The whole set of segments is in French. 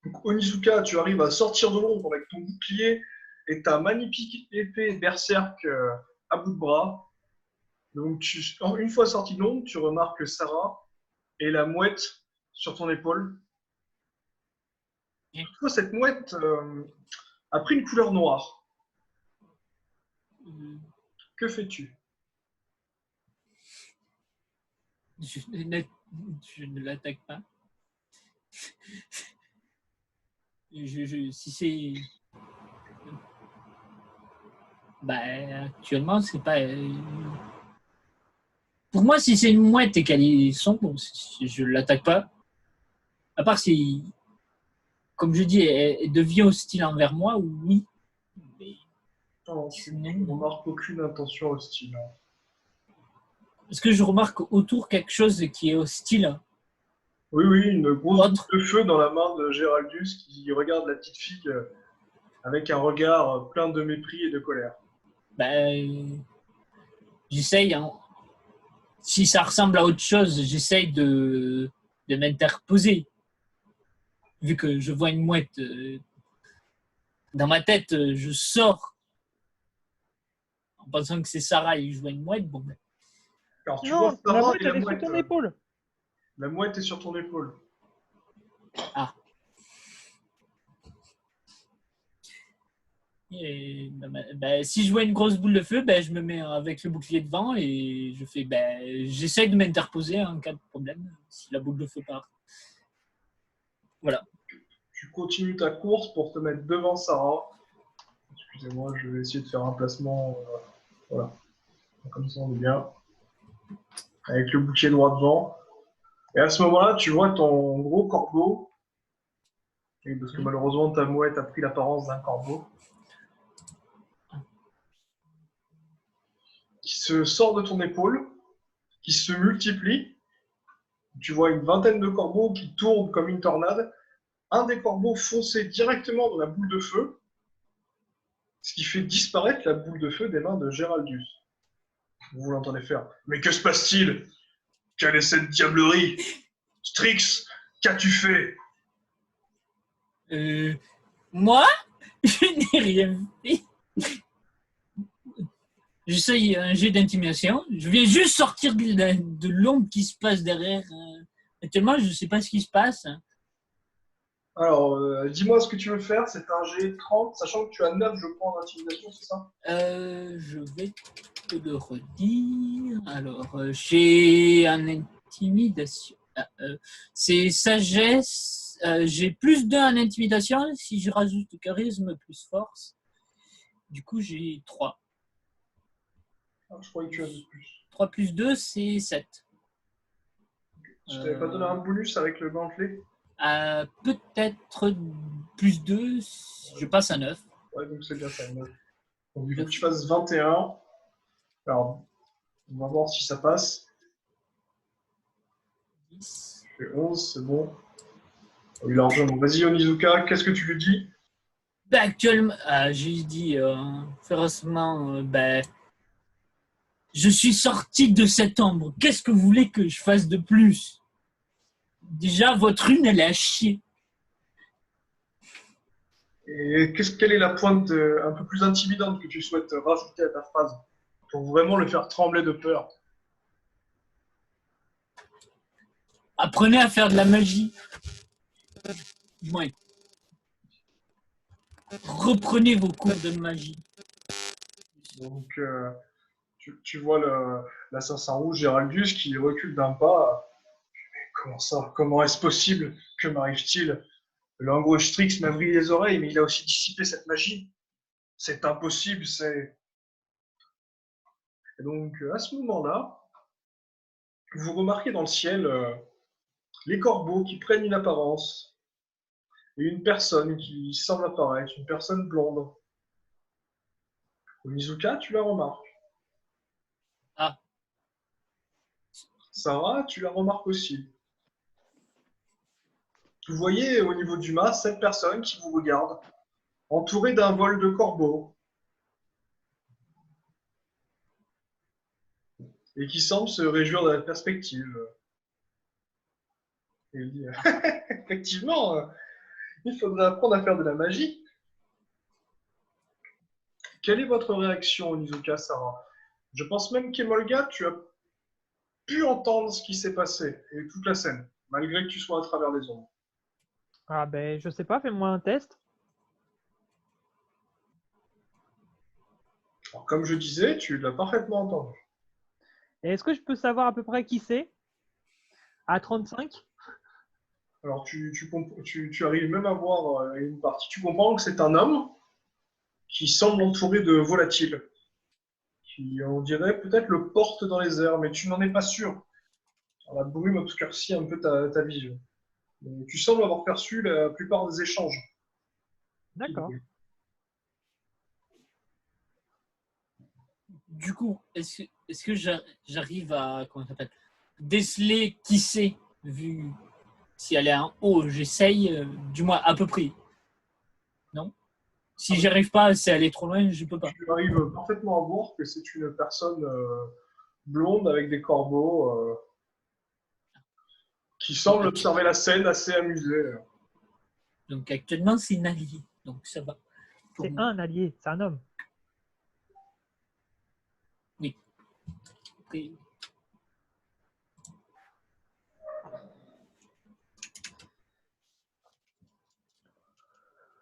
Donc, Onizuka, tu arrives à sortir de l'ombre avec ton bouclier et ta magnifique épée berserk à bout de bras. Donc, une fois sorti de l'ombre, tu remarques Sarah et la mouette sur ton épaule. Et, Toutefois, cette mouette a pris une couleur noire. euh, Que fais-tu? je, ne, je ne l'attaque pas. Si c'est. Actuellement, c'est pas. Pour moi, si c'est une mouette et qu'elle est sombre, je ne l'attaque pas. À part si, comme je dis, elle devient hostile envers moi, oui. Mais Non, tu sinon, remarques aucune intention hostile. est-ce que je remarque autour quelque chose qui est hostile? Oui, oui, une grosse boule Autre? de feu dans la main de Géraldus qui regarde la petite fille avec un regard plein de mépris et de colère. J'essaye, hein. Si ça ressemble à autre chose, j'essaye de m'interposer. Vu que je vois une mouette dans ma tête, je sors en pensant que c'est Sarah et je vois une mouette. Bon, Alors tu vois Non, la Sarah mouette, et la elle est sur mouette. ton épaule. La mouette est sur ton épaule. ah. Et, si je vois une grosse boule de feu, je me mets avec le bouclier devant et je fais, j'essaye de m'interposer en cas de problème si la boule de feu part. Voilà. Tu continues ta course pour te mettre devant Sarah. Excusez-moi, je vais essayer de faire un placement. Voilà, comme ça on est bien. Avec le bouclier droit devant. Et à ce moment-là, tu vois ton gros corbeau, et parce que malheureusement ta mouette a pris l'apparence d'un corbeau, qui se sort de ton épaule, qui se multiplie. Tu vois une vingtaine de corbeaux qui tournent comme une tornade. Un des corbeaux fonçait directement dans la boule de feu, ce qui fait disparaître la boule de feu des mains de Géraldus. Vous l'entendez faire. Mais que se passe-t-il? Quelle est cette diablerie? Strix, qu'as-tu fait? Moi, je n'ai rien fait. J'essaye un jet d'intimidation. Je viens juste sortir de l'ombre qui se passe derrière. Actuellement, je ne sais pas ce qui se passe. Alors, dis-moi ce que tu veux faire. C'est un G30, sachant que tu as 9, je crois, en intimidation, c'est ça? Je vais te le redire. Alors, j'ai un intimidation. C'est sagesse. J'ai plus d'un en intimidation. Si je rajoute charisme plus force, du coup, j'ai 3. Ah, je croyais que tu avais plus. 3 plus 2, c'est 7. Je t'avais pas donné un bonus avec le gantelet? Peut-être plus 2, je passe à 9. Ouais, donc c'est bien ça. 9. Donc il faut que tu fasses 21. Alors, on va voir si ça passe. 10. Tu fais 11, c'est bon. Oui, largement. Vas-y, Onizuka, qu'est-ce que tu lui dis? Actuellement, j'ai dit férocement, je suis sorti de cette ombre. Qu'est-ce que vous voulez que je fasse de plus? Déjà, votre une, elle est à chier. Et quelle est la pointe un peu plus intimidante que tu souhaites rajouter à ta phrase pour vraiment le faire trembler de peur? Apprenez à faire de la magie. Ouais. Reprenez vos cours de magie. Donc, tu vois l'assassin rouge Géraldus qui recule d'un pas. Comment ça? Comment est-ce possible? Que m'arrive-t-il? Le Strix m'a vrillé les oreilles, mais il a aussi dissipé cette magie. C'est impossible, c'est. Et donc, à ce moment-là, vous remarquez dans le ciel les corbeaux qui prennent une apparence et une personne qui semble apparaître, une personne blonde. Mizuka, tu la remarques. Ah, Sarah, tu la remarques aussi. Vous voyez au niveau du mât cette personne qui vous regarde, entourée d'un vol de corbeaux, et qui semble se réjouir de la perspective. Et il dit, effectivement, Il faudrait apprendre à faire de la magie. Quelle est votre réaction, Onizuka, Sarah? Je pense même qu'Emolga, tu as pu entendre ce qui s'est passé et toute la scène, malgré que tu sois à travers les ombres. Ah ben, je sais pas, fais-moi un test. Alors, comme je disais, tu l'as parfaitement entendu. Et est-ce que je peux savoir à peu près qui c'est? À 35? Alors, tu arrives même à voir une partie. Tu comprends que c'est un homme qui semble entouré de volatiles, qui, on dirait, peut-être le porte dans les airs, mais tu n'en es pas sûr. Alors, la brume obscurcit un peu ta vision. Mais tu sembles avoir perçu la plupart des échanges. D'accord. Du coup, est-ce que j'arrive à comment ça s'appelle déceler qui c'est, vu si elle est en haut, j'essaye, du moins à peu près. Non? Si j'y arrive pas, si elle est trop loin, je peux pas. Tu arrives parfaitement à voir que c'est une personne blonde avec des corbeaux qui semble observer la scène assez amusée. Donc actuellement, c'est une alliée. Donc ça va. Pour C'est moi. un allié, c'est un homme.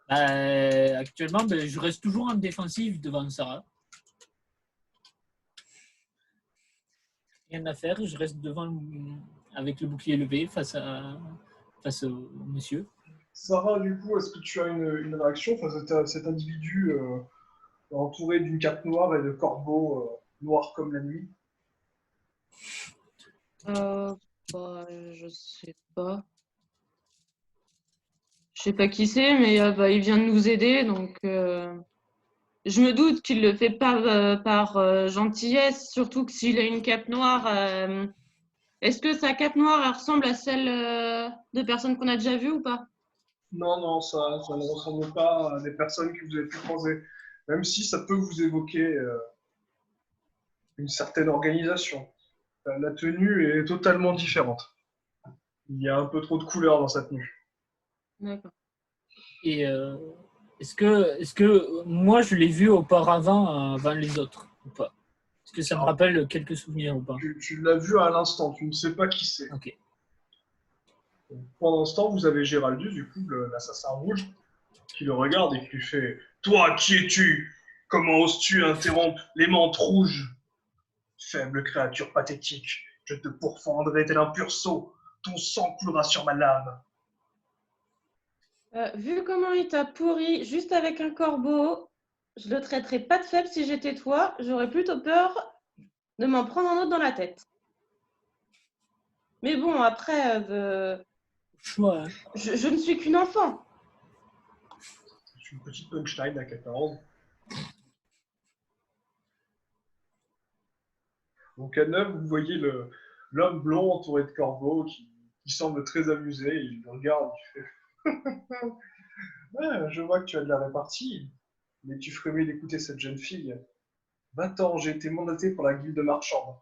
Après, actuellement, je reste toujours en défensive devant Sarah. Rien à faire, je reste devant avec le bouclier levé face au monsieur. Sarah, du coup, est-ce que tu as une réaction face à cet individu entouré d'une cape noire et de corbeaux noirs comme la nuit? Je sais pas. Je sais pas qui c'est, mais il vient de nous aider, donc je me doute qu'il le fait pas par gentillesse, surtout que s'il a une cape noire. Est-ce que sa cape noire elle ressemble à celle de personnes qu'on a déjà vues ou pas? Non, non, ça ne ressemble pas à des personnes que vous avez pu croiser, même si ça peut vous évoquer une certaine organisation. La tenue est totalement différente. Il y a un peu trop de couleurs dans sa tenue. D'accord. Et est-ce que moi je l'ai vu auparavant avant les autres ou pas? Est-ce que ça me rappelle quelques souvenirs ou pas? Tu l'as vu à l'instant, tu ne sais pas qui c'est. Ok. Pendant ce temps, vous avez Géraldus, du coup, l'assassin rouge, qui le regarde et qui lui fait « Toi, qui es-tu? Comment oses-tu interrompre les mantes rouges? Faible créature pathétique, je te pourfendrai tel un pur sceau. Ton sang coulera sur ma lame. » Vu comment il t'a pourri juste avec un corbeau, je le traiterais pas de faible si j'étais toi. J'aurais plutôt peur de m'en prendre un autre dans la tête. Mais bon, après, Choix. Hein. je ne suis qu'une enfant. C'est une petite punchline à 14. Donc à 9, vous voyez l'homme blond entouré de corbeaux qui semble très amusé. Il le regarde, il fait ouais, je vois que tu as de la répartie, mais tu ferais mieux d'écouter cette jeune fille. Va-t'en, j'ai été mandaté pour la guilde marchande.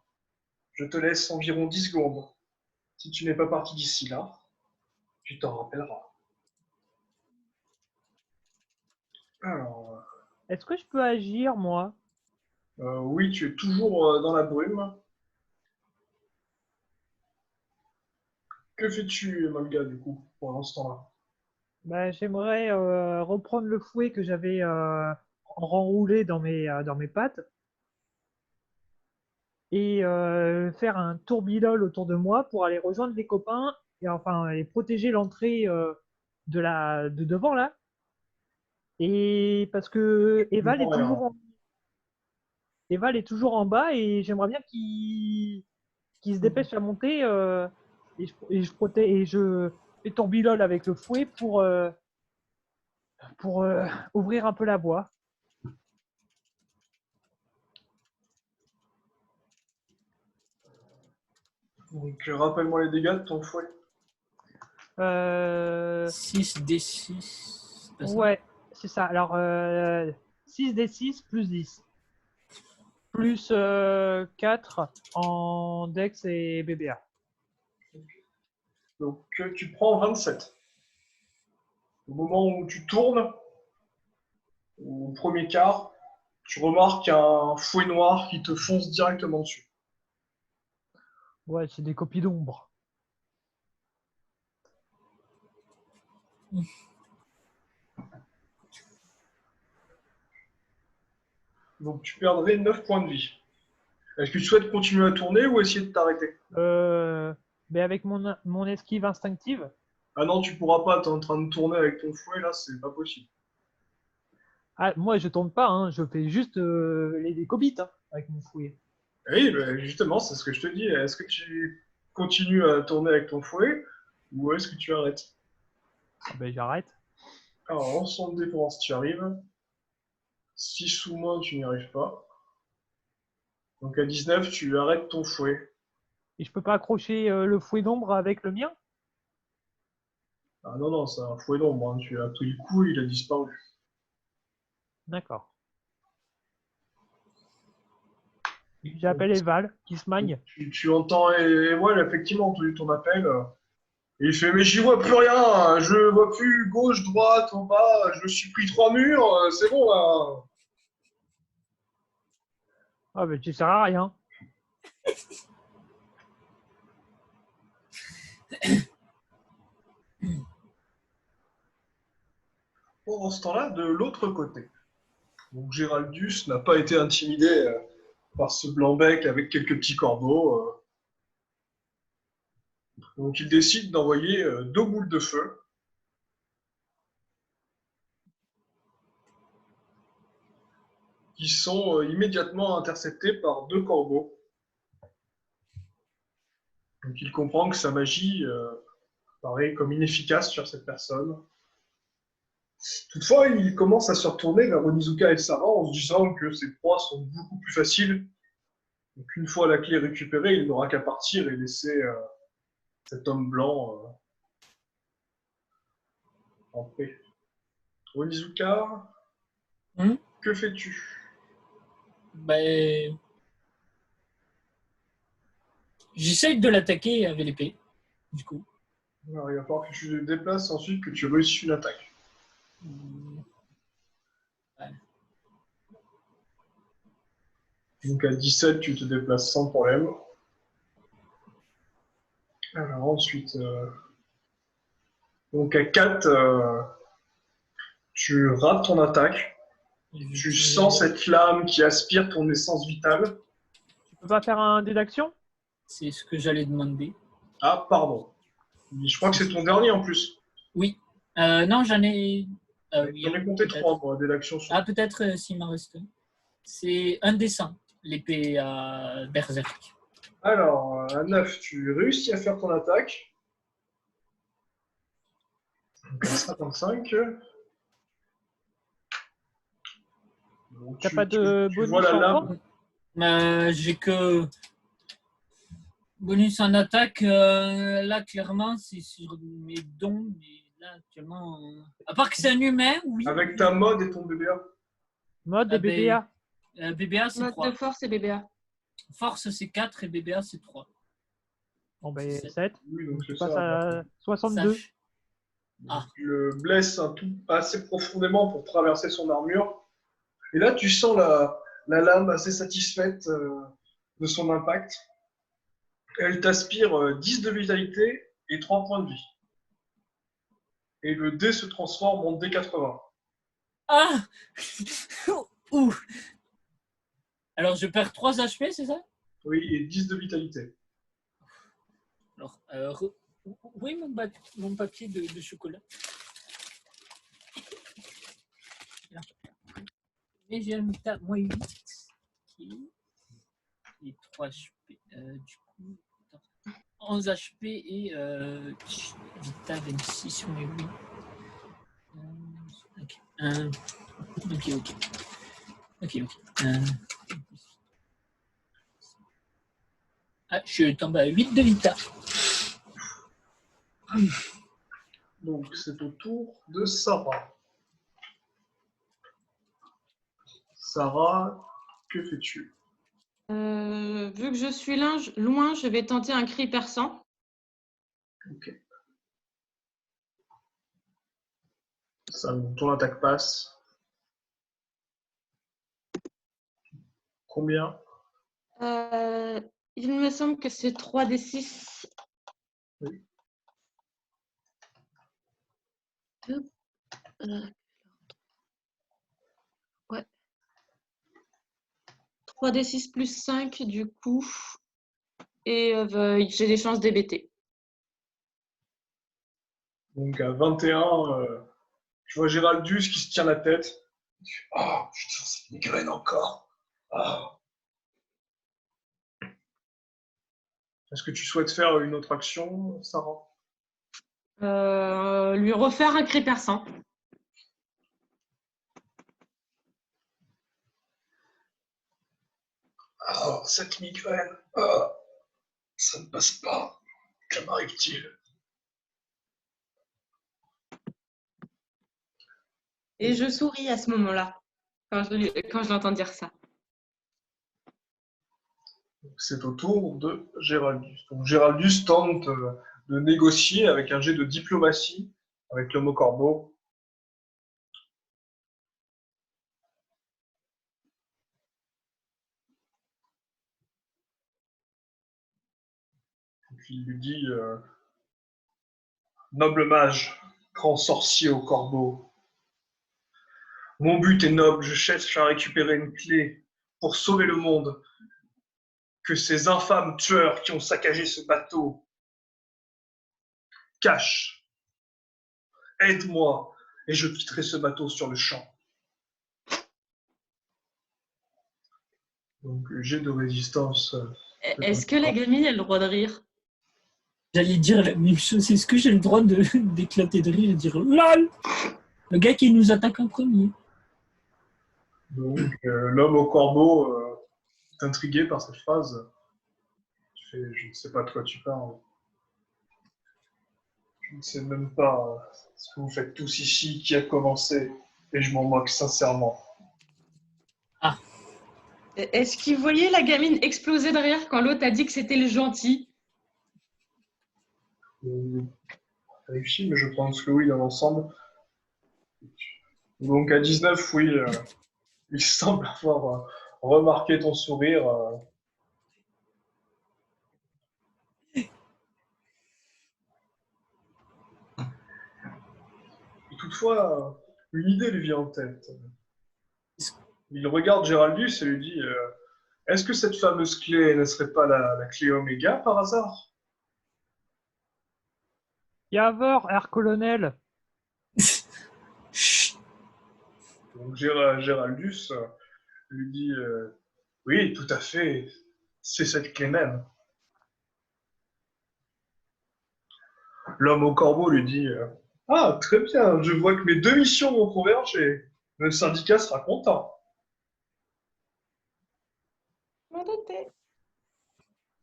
Je te laisse environ 10 secondes. Si tu n'es pas parti d'ici là, tu t'en rappelleras. Alors, Est-ce que je peux agir, moi? oui, tu es toujours dans la brume. Que fais-tu, Molga, du coup, pendant ce temps-là? Ben, j'aimerais reprendre le fouet que j'avais renroulé dans mes pattes et faire un tourbillol autour de moi pour aller rejoindre les copains et enfin et protéger l'entrée de devant là. Et parce que Eval est toujours en bas et j'aimerais bien qu'il se dépêche à monter et je protège et je fais tourbillol avec le fouet pour ouvrir un peu la voie. Donc, rappelle-moi les dégâts de ton fouet. 6d6. Ouais, c'est ça. Alors, 6d6 plus 10. Plus 4 en Dex et BBA. Donc, tu prends 27. Au moment où tu tournes, au premier quart, tu remarques un fouet noir qui te fonce directement dessus. Ouais, c'est des copies d'ombre. Donc tu perdrais 9 points de vie. Est-ce que tu souhaites continuer à tourner ou essayer de t'arrêter? Mais avec mon esquive instinctive, Ah non, tu pourras pas, t'es en train de tourner avec ton fouet là, c'est pas possible. moi je tourne pas, hein, je fais juste les copies hein, avec mon fouet. Oui, ben, justement, c'est ce que je te dis. Est-ce que tu continues à tourner avec ton fouet ou est-ce que tu arrêtes? Ah ben j'arrête. Alors, ensemble de défense, tu y arrives. 6 sous main, tu n'y arrives pas. Donc à 19, tu arrêtes ton fouet. Et je peux pas accrocher le fouet d'ombre avec le mien? Ah non, non, c'est un fouet d'ombre. Hein. Tu as pris le coup, il a disparu. D'accord. J'appelle Eval, qui se magne. Tu entends Eval, effectivement, entendu ton appel. Et il fait, mais j'y vois plus rien. Je vois plus gauche, droite, en bas. Je me suis pris 3 murs. C'est bon, là. Ah ben tu sers à rien. Pendant ce temps-là, de l'autre côté. Donc Géraldus n'a pas été intimidé par ce blanc-bec avec quelques petits corbeaux. Donc il décide d'envoyer 2 boules de feu. Qui sont immédiatement interceptées par 2 corbeaux. Donc il comprend que sa magie paraît comme inefficace sur cette personne. Toutefois, il commence à se retourner vers Onizuka et Sarah en se disant que ses proies sont beaucoup plus faciles. Donc une fois la clé récupérée, il n'aura qu'à partir et laisser cet homme blanc en paix. Onizuka, que fais-tu? Ben, j'essaye de l'attaquer avec l'épée, du coup. Alors, il va falloir que tu te déplaces ensuite, que tu réussisses une attaque. Ouais. Donc à 17, tu te déplaces sans problème. Alors ensuite, donc à 4, tu rates ton attaque. Tu sens cette lame qui aspire ton essence vitale. Tu peux pas faire un dé d'action? C'est ce que j'allais demander. Ah, pardon. Je crois que c'est ton dernier en plus. Oui. Non, j'en ai. Oui, J'en ai compté 3, moi, des actions sur. Ah, peut-être s'il m'en reste un. C'est un dessin, l'épée à Berserk. Alors, à 9, tu réussis à faire ton attaque. Donc à 55. T'as pas de tu bonus vois la en lame. force? J'ai que bonus en attaque. Là, clairement, c'est sur mes dons. Mais là, actuellement. À part que c'est un humain, oui. Avec ta mode et ton BBA. Mode et BBA. BBA, c'est Mode 3. de force et BBA. Force, c'est 4 et BBA, c'est 3. Bon ben C'est 7. Oui, donc Tu c'est passes ça. à 62. Sache. Ah. Tu le blesses assez profondément pour traverser son armure. Et là, tu sens la lame assez satisfaite de son impact. Elle t'aspire 10 de vitalité et 3 points de vie. Et le dé se transforme en dé 80. Ah. Ouh. Alors, je perds 3 HP, c'est ça? Oui, et 10 de vitalité. Alors, oui, mon papier de chocolat. Là. Et j'ai un méta moins 8. Et 3 HP. Du coup, 11 HP et Vita 26 moins 8. Ok. Ah, je tombe à 8 de Vita. Donc, c'est au tour de Sarah. Sarah, que fais-tu? Vu que je suis loin, je vais tenter un cri perçant. Ok. Ton attaque passe. Combien? Il me semble que c'est 3d6. Oui. Ouais. 3d6 plus 5 du coup. Et j'ai des chances d'hébéter. Donc à 21, je vois Géraldus qui se tient la tête. Ah, je sens cette migraine encore. Ah. Est-ce que tu souhaites faire une autre action, Sarah? Lui refaire un cri perçant. Ah, cette migraine. Ah, ça ne passe pas. Que m'arrive-t-il? Et je souris à ce moment-là, quand je l'entends dire ça. C'est au tour de Géraldus. Donc Géraldus tente de négocier avec un jet de diplomatie avec l'homme au corbeau. Et puis il lui dit Noble mage, grand sorcier au corbeau, mon but est noble, je cherche à récupérer une clé pour sauver le monde. Que ces infâmes tueurs qui ont saccagé ce bateau cachent. Aide-moi et je quitterai ce bateau sur le champ. Donc, jet de résistance. Est-ce que la gamine a le droit de rire? J'allais dire la même chose. Est-ce que j'ai le droit d'éclater de rire et dire LOL? Le gars qui nous attaque en premier. Donc, l'homme au corbeau est intrigué par cette phrase. Je ne sais pas de quoi tu parles. Je ne sais même pas ce que vous faites tous ici, qui a commencé, et je m'en moque sincèrement. Ah. Est-ce qu'il voyait la gamine exploser de rire quand l'autre a dit que c'était le gentil? Réussi, mais je pense que oui, dans l'ensemble. Donc à 19, oui, il semble avoir remarqué ton sourire. Et toutefois, une idée lui vient en tête. Il regarde Géraldus et lui dit Est-ce que cette fameuse clé ne serait pas la clé Oméga par hasard? Yavor, Herr Colonel. Chut. Donc Géraldus lui dit Oui, tout à fait, c'est cette clé même. L'homme au corbeau lui dit Ah, très bien, je vois que mes deux missions vont converger. Le syndicat sera content.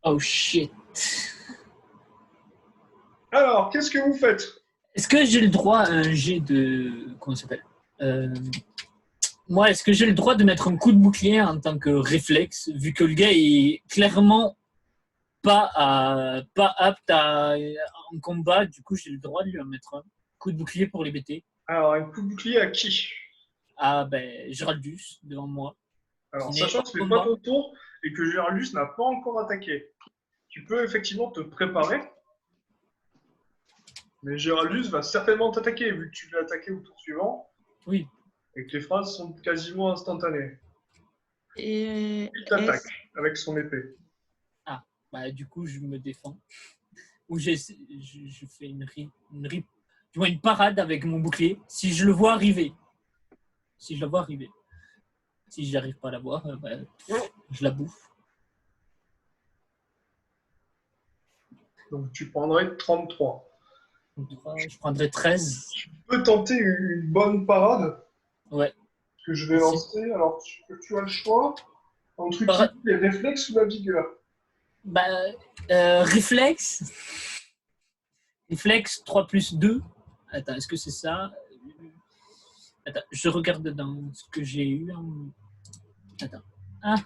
Oh shit. Alors, qu'est-ce que vous faites? Est-ce que j'ai le droit à un jet de. Comment ça s'appelle Moi, est-ce que j'ai le droit de mettre un coup de bouclier en tant que réflexe, vu que le gars est clairement pas apte en combat, du coup, j'ai le droit de lui en mettre un coup de bouclier pour les BT. Alors, un coup de bouclier à qui? Ah, ben, Géraldus, devant moi. Alors, sachant que ce n'est pas ton tour et que Géraldus n'a pas encore attaqué, tu peux effectivement te préparer. Mais Géraldus va certainement t'attaquer, vu que tu l'as attaqué au tour suivant. Oui. Et que les phrases sont quasiment instantanées. Et Il t'attaque avec son épée. Ah, bah, du coup, je me défends. Ou je fais une parade avec mon bouclier, si je le vois arriver. Si je la vois arriver. Si je n'arrive pas à la voir, ben, je la bouffe. Donc, tu prendrais 33. Je prendrais 13. Tu peux tenter une bonne parade Ouais. que je vais lancer. Alors, tu as le choix entre utiliser les réflexes ou la vigueur. Bah, réflexe. Réflexe 3 plus 2. Attends, est-ce que c'est ça? Attends, je regarde dans ce que j'ai eu. Attends. Ah.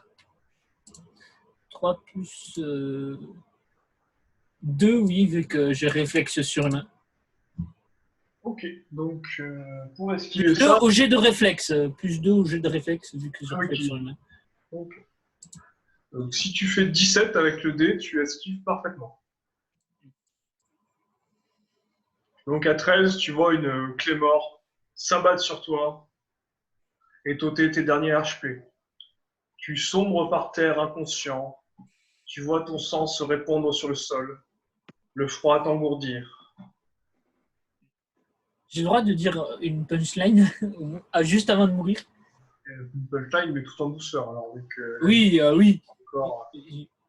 3 plus 2, oui, vu que j'ai réflexe surhumain. Ok, donc pour esquiver Plus 2 ça, au jet de réflexe. Plus 2 au jet de réflexe, vu que je ok. réflexe sur les mains. Ok. Donc si tu fais 17 avec le dé, tu esquives parfaitement. Donc à 13, tu vois une Clémore s'abattre sur toi et t'ôter tes derniers HP. Tu sombres par terre inconscient. Tu vois ton sang se répandre sur le sol. Le froid t'engourdir. J'ai le droit de dire une punchline juste avant de mourir. Punchline, mais tout en douceur. Alors, avec Oui, oui. corps.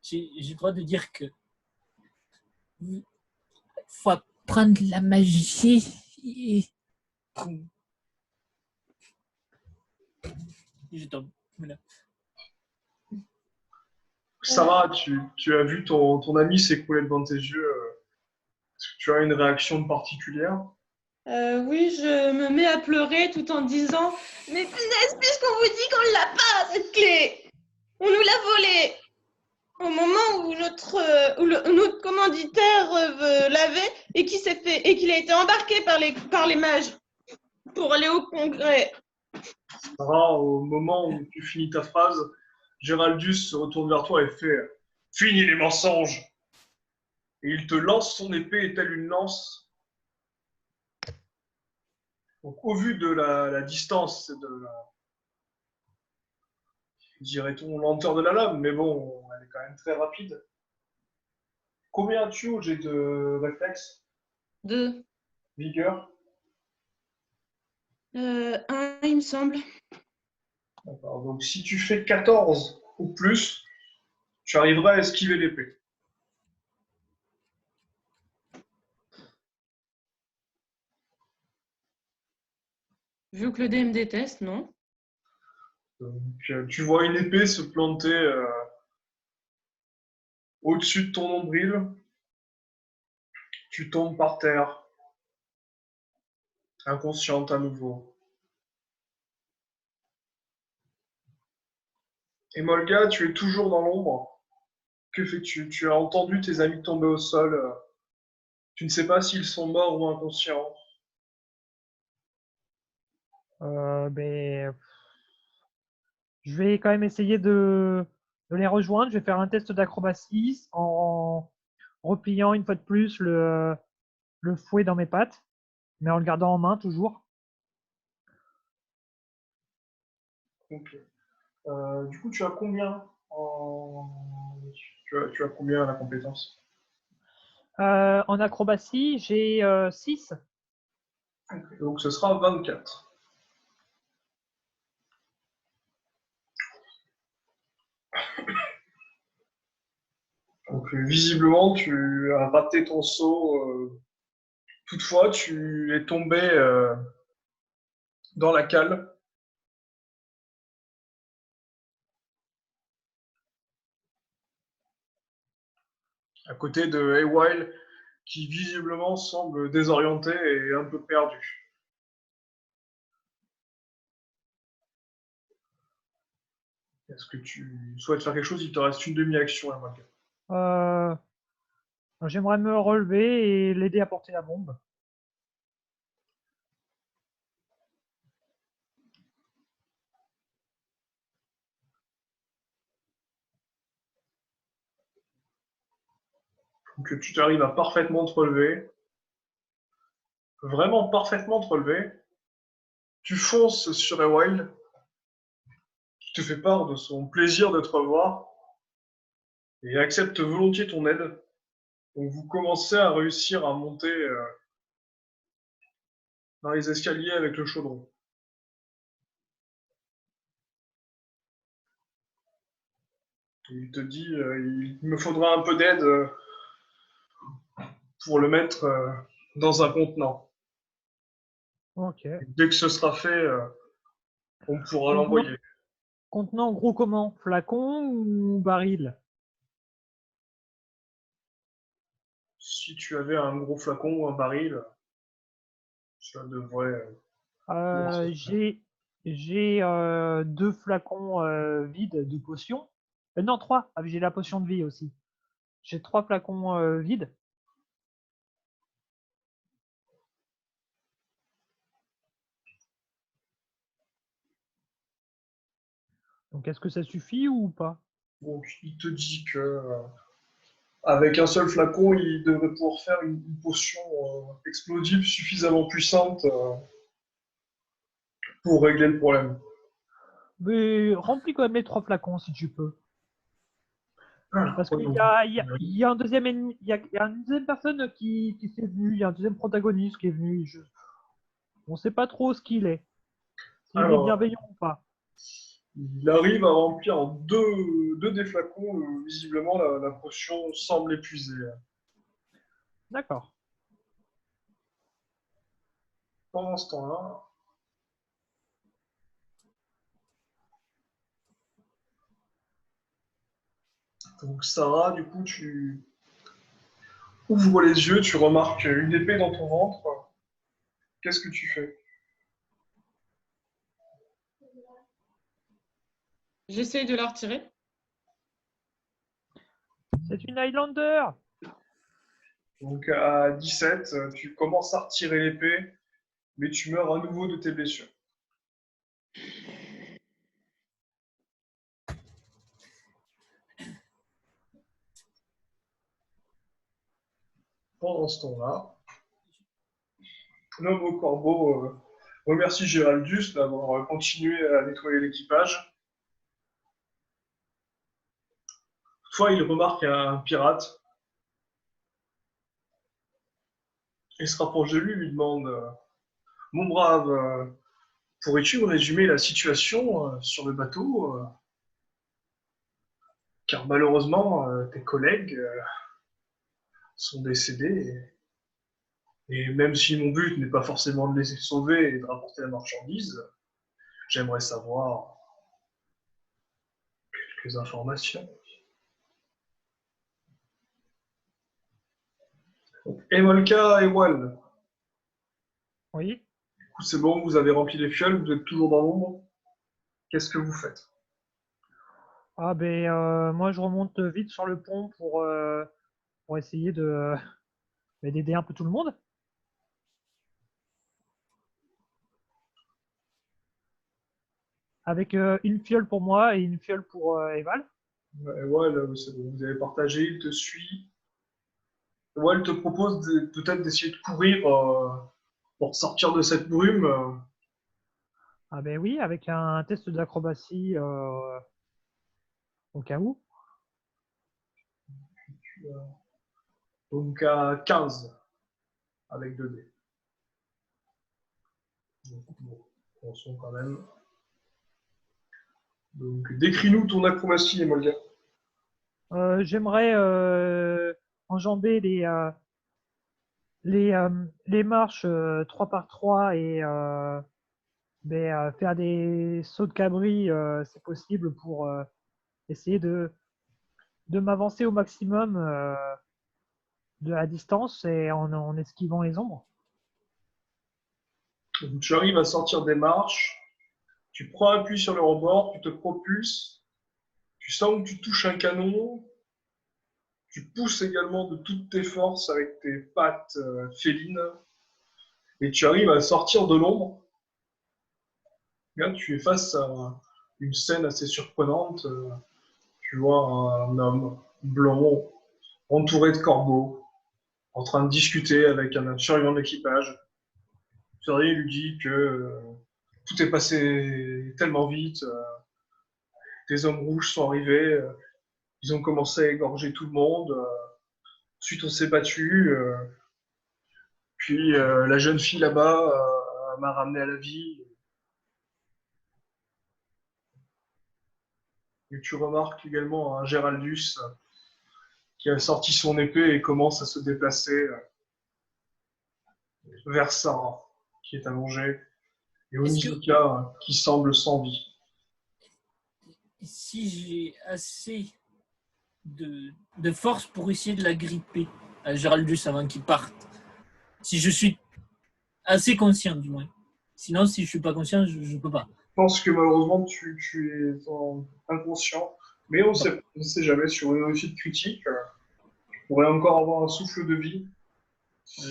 J'ai le droit de dire que faut apprendre la magie. Et... Je tombe. Voilà. Sarah, tu as vu ton ami s'écrouler devant tes yeux. Est-ce que tu as une réaction particulière? Oui, je me mets à pleurer tout en disant mais punaise, puisqu'on vous dit qu'on l'a pas, cette clé! On nous l'a volée! Au moment où notre commanditaire l'avait et qu'il a été embarqué par les mages pour aller au congrès. Sarah, au moment où tu finis ta phrase, Géraldus se retourne vers toi et fait Fini les mensonges! Et il te lance son épée et telle une lance. Donc, au vu de la distance et de la, dirait-on, lenteur de la lame, mais bon, elle est quand même très rapide. Combien as-tu au jet de réflexe? 2. Vigueur? Un, il me semble. D'accord. Donc si tu fais 14 ou plus, tu arriveras à esquiver l'épée. Vu que le dé me déteste, non? Donc, tu vois une épée se planter au-dessus de ton nombril. Tu tombes par terre, inconsciente à nouveau. Et Molga, tu es toujours dans l'ombre. Que fais-tu? Tu as entendu tes amis tomber au sol. Tu ne sais pas s'ils sont morts ou inconscients. Ben, je vais quand même essayer de les rejoindre. Je vais faire un test d'acrobatie en repliant une fois de plus le fouet dans mes pattes, mais en le gardant en main toujours. Donc, du coup, tu as combien en... tu as combien à la compétence? En acrobatie, j'ai 6. Donc ce sera 24. Donc visiblement, tu as raté ton saut. Toutefois, tu es tombé dans la cale. À côté de Haywile, qui visiblement semble désorienté et un peu perdu. Est-ce que tu souhaites faire quelque chose? Il te reste une demi-action à marquer. Euh, J'aimerais me relever et l'aider à porter la bombe. Donc tu t'arrives à parfaitement te relever, vraiment parfaitement te relever. Tu fonces sur Haywile, qui te fait part de son plaisir de te revoir et accepte volontiers ton aide. Donc vous commencez à réussir à monter dans les escaliers avec le chaudron. Il te dit il me faudra un peu d'aide pour le mettre dans un contenant. Ok. Dès que ce sera fait, on pourra Contenant, l'envoyer. contenant gros comment? Flacon ou baril? Si tu avais un gros flacon ou un baril, ça devrait pouvoir se faire. J'ai 2 flacons vides de potions. Non, 3. Ah, j'ai la potion de vie aussi. J'ai 3 flacons vides. Donc, est-ce que ça suffit ou pas? Donc, il te dit que avec un seul flacon, il devrait pouvoir faire une potion explosive suffisamment puissante pour régler le problème. Mais remplis quand même les 3 flacons si tu peux. Ah, Parce ouais, qu'il donc, il y a un deuxième ennemi, il y a une deuxième personne qui s'est venue, il y a un deuxième protagoniste qui est venu. On sait pas trop ce qu'il est. S'il est alors, bienveillant ou pas. il arrive à remplir en deux des flacons. Visiblement, la potion semble épuisée. D'accord. Pendant ce temps-là, donc Sarah, du coup, tu ouvres les yeux, tu remarques une épée dans ton ventre. Qu'est-ce que tu fais? J'essaye de la retirer. C'est une Highlander. Donc à 17, tu commences à retirer l'épée, mais tu meurs à nouveau de tes blessures. Pendant ce temps-là, l'homme au corbeau remercie Géraldus d'avoir continué à nettoyer l'équipage. Toutefois, il remarque un pirate et se rapproche de lui, lui demande Mon brave, pourrais-tu me résumer la situation sur le bateau car malheureusement, tes collègues sont décédés. Et même si mon but n'est pas forcément de les sauver et de rapporter la marchandise, j'aimerais savoir quelques informations. Emolka et Wal, Oui. c'est bon, vous avez rempli les fioles, vous êtes toujours dans l'ombre. Qu'est-ce que vous faites? Ah ben moi je remonte vite sur le pont pour essayer de d'aider un peu tout le monde. Avec une fiole pour moi et une fiole pour Eval. Wal, c'est bon, vous avez partagé, il te suit. Wal te propose peut-être d'essayer de courir pour sortir de cette brume. Ah ben oui, avec un test d'acrobatie au cas où. Donc à 15 avec 2 dés. Donc, bon, attention quand même. Donc décris-nous ton acrobatie, Emolka. J'aimerais enjamber les marches 3 par 3 et faire des sauts de cabri, c'est possible, pour essayer de m'avancer au maximum de la distance et en esquivant les ombres. Donc, tu arrives à sortir des marches, tu prends appui sur le rebord, tu te propulses, tu sens que tu touches un canon, tu pousses également de toutes tes forces avec tes pattes félines, et tu arrives à sortir de l'ombre. Là, tu es face à une scène assez surprenante. Tu vois un homme blond, entouré de corbeaux, en train de discuter avec un survivant de l'équipage. Thierry lui dit que tout est passé tellement vite, des hommes rouges sont arrivés, ils ont commencé à égorger tout le monde, ensuite on s'est battu, puis la jeune fille là-bas m'a ramené à la vie. Et tu remarques également un Géraldus qui a sorti son épée et commence à se déplacer vers Sarah, qui est allongée, et Est-ce que Onizuka qui semble sans vie. si j'ai assez de force pour essayer de la gripper à Géraldus avant qu'il parte, si je suis assez conscient du moins. Sinon, si je suis pas conscient, je ne peux pas. Je pense que malheureusement tu es inconscient, mais on ne sait jamais sur une réussite critique. Tu pourrais encore avoir un souffle de vie.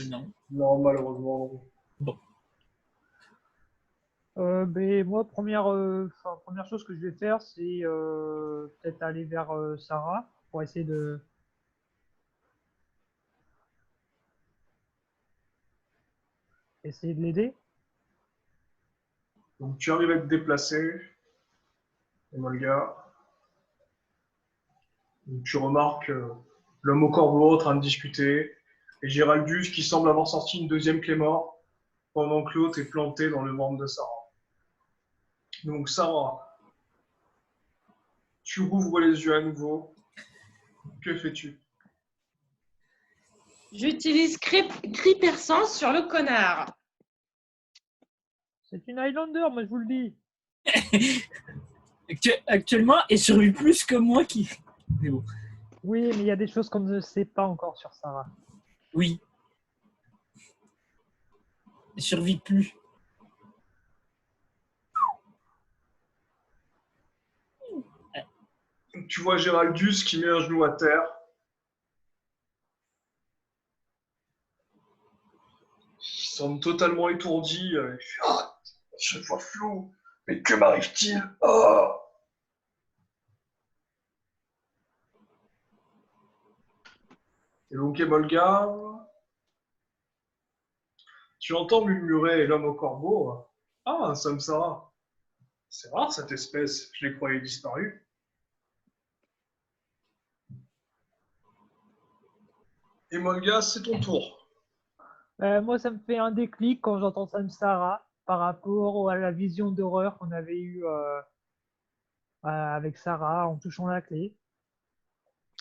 Non. Non, malheureusement. Bon. Moi, première chose que je vais faire, c'est peut-être aller vers Sarah pour essayer de l'aider. Donc tu arrives à te déplacer, Emolga. Donc, tu remarques l'homme au corbeau en train de discuter, et Géraldus qui semble avoir sorti une deuxième clé mort, pendant que l'autre est planté dans le ventre de Sarah. Donc Sarah, tu rouvres les yeux à nouveau. Que fais-tu? J'utilise cri perçant sur le connard. C'est une Highlander, moi je vous le dis. Actuellement, elle survit plus que moi qui. Mais bon. Oui, mais il y a des choses qu'on ne sait pas encore sur Sarah. Oui. Elle survit plus. Tu vois Géraldus qui met un genou à terre. Il semble totalement étourdi. Il fait ah, je vois flou. Mais que m'arrive-t-il? Oh. Et donc Emolga, tu entends murmurer l'homme au corbeau. Ah, un Samsara. C'est rare cette espèce, je les croyais disparue. Emolga, c'est ton tour. Moi, ça me fait un déclic quand j'entends Samsara par rapport à la vision d'horreur qu'on avait eue avec Sarah en touchant la clé.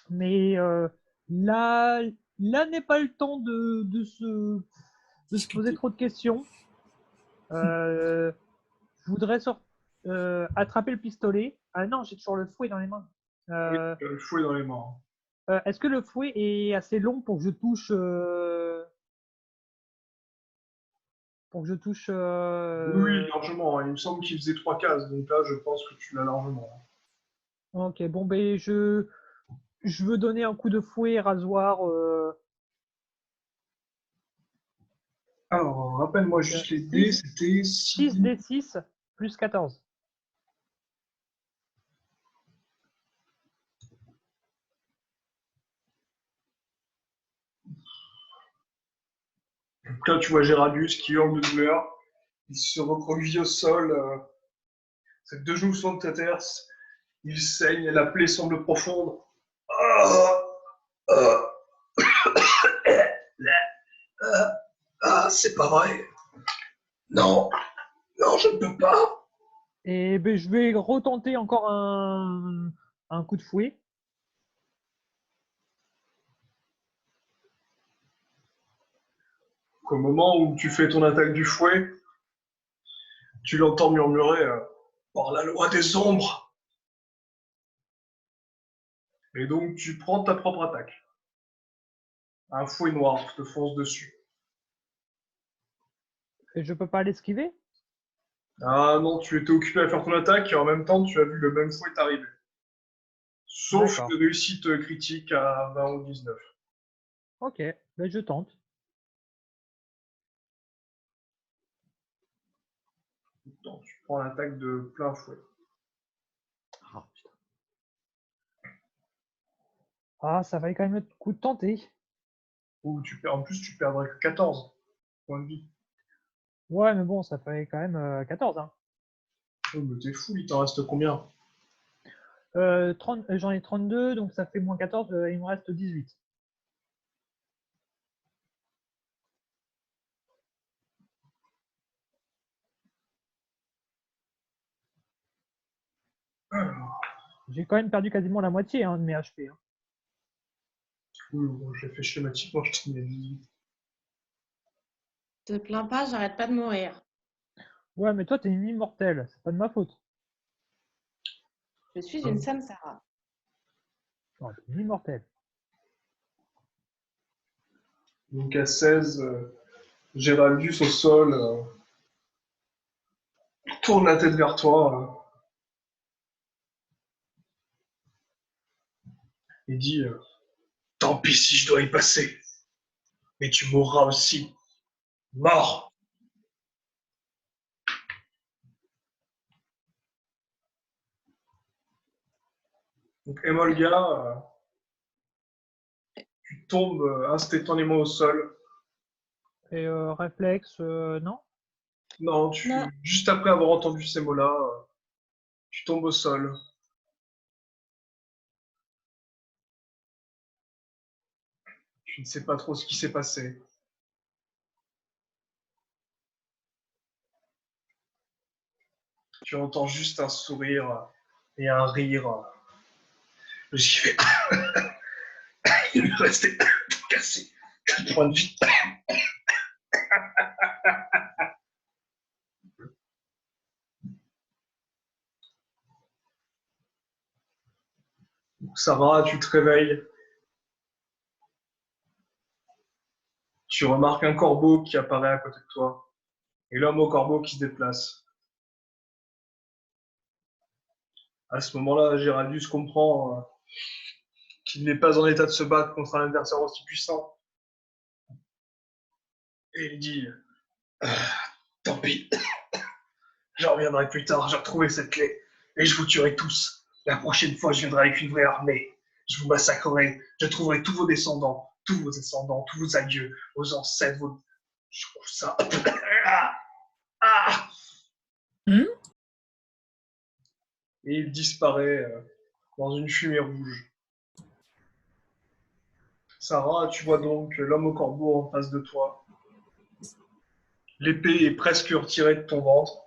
Mais là, là n'est pas le temps de se poser trop de questions. Je voudrais attraper le pistolet. Ah non, j'ai toujours le fouet dans les mains. Oui, le fouet dans les mains. Est-ce que le fouet est assez long pour que je touche Oui, largement. Il me semble qu'il faisait 3 cases, donc là, je pense que tu l'as largement. Ok, bon, je veux donner un coup de fouet rasoir. Alors, rappelle-moi juste les dés, c'était 6. 6d6 plus 14. Donc là, tu vois Géraldus qui hurle de douleur. Il se recroqueville au sol. Ses deux genoux sont à terre. Il saigne, la plaie semble profonde. Ah, ah, c'est pas vrai. Non, non, je ne peux pas. Et je vais retenter encore un coup de fouet. Au moment où tu fais ton attaque du fouet, tu l'entends murmurer par la loi des ombres. Et donc, tu prends ta propre attaque. Un fouet noir te fonce dessus. Et je peux pas l'esquiver. Ah non, tu étais occupé à faire ton attaque et en même temps, tu as vu le même fouet t'arriver. Sauf D'accord. une réussite critique à 20 ou 19. Ok, je tente. Donc, tu prends l'attaque de plein fouet. Ah, putain. Ah, ça valait quand même le coup de tenter. Ou en plus, tu perdrais que 14 points de vie. Ouais, mais bon, ça fait quand même 14. Hein. Oh, mais t'es fou, il t'en reste combien? 30, j'en ai 32, donc ça fait moins 14, il me reste 18. Alors, J'ai quand même perdu quasiment la moitié de mes HP. Hein. oui, bon, j'ai fait schématiquement, je t'ai mis à 18. Te plains pas, j'arrête pas de mourir. Ouais, mais toi, t'es une immortelle, c'est pas de ma faute. Je suis une Samsara. Ouais, t'es une immortelle. Donc à 16, Géraldus au sol tourne la tête vers toi et dit tant pis si je dois y passer, mais tu mourras aussi. Mort. Donc, Emolga, tu tombes instantanément au sol. Et réflexe, non? Non, Non. juste après avoir entendu ces mots-là, tu tombes au sol. Tu ne sais pas trop ce qui s'est passé. Tu entends juste un sourire et un rire. J'y vais. Il me restait cassé 4 points de vie. Sarah, tu te réveilles. Tu remarques un corbeau qui apparaît à côté de toi. Et l'homme au corbeau qui se déplace. À ce moment-là, Géraldus comprend qu'il n'est pas en état de se battre contre un adversaire aussi puissant. Et il dit tant pis, j'en reviendrai plus tard, j'ai retrouvé cette clé. Et je vous tuerai tous. La prochaine fois, je viendrai avec une vraie armée. Je vous massacrerai. Je trouverai tous vos descendants, tous vos aïeux, vos ancêtres, vos. Je trouve ça. Ah. Et il disparaît dans une fumée rouge. Sarah, tu vois donc l'homme au corbeau en face de toi. L'épée est presque retirée de ton ventre.